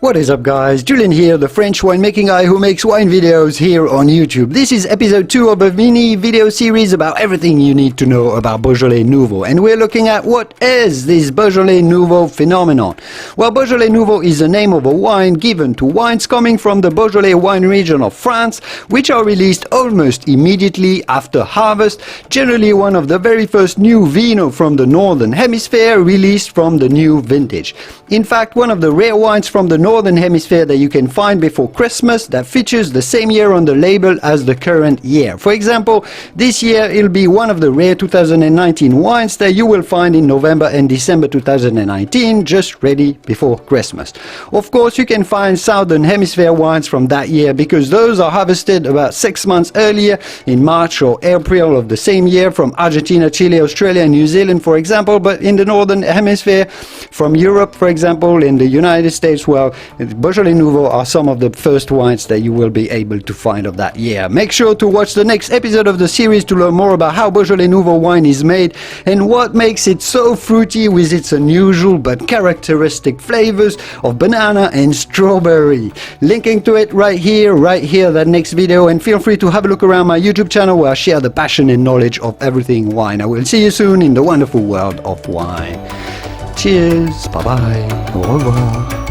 What is up, guys? Julien here, the French winemaking guy who makes wine videos here on YouTube. This is episode 2 of a mini video series about everything you need to know about Beaujolais Nouveau. And we're looking at what is this Beaujolais Nouveau phenomenon. Well, Beaujolais Nouveau is the name of a wine given to wines coming from the Beaujolais wine region of France, which are released almost immediately after harvest, generally one of the very first new vino from the Northern Hemisphere released from the new vintage. In fact, one of the rare wines from the Northern Hemisphere that you can find before Christmas that features the same year on the label as the current year. For example, this year it'll be one of the rare 2019 wines that you will find in November and December 2019, just ready before Christmas. Of course, you can find Southern Hemisphere wines from that year because those are harvested about 6 months earlier in March or April of the same year from Argentina, Chile, Australia and New Zealand, for example. But in the Northern Hemisphere, from Europe, for example, in the United States, well, Beaujolais Nouveau are some of the first wines that you will be able to find of that year. Make sure to watch the next episode of the series to learn more about how Beaujolais Nouveau wine is made and what makes it so fruity with its unusual but characteristic flavors of banana and strawberry. Linking to it right here, that next video, and feel free to have a look around my YouTube channel where I share the passion and knowledge of everything wine. I will see you soon in the wonderful world of wine. Cheers, bye bye, au revoir.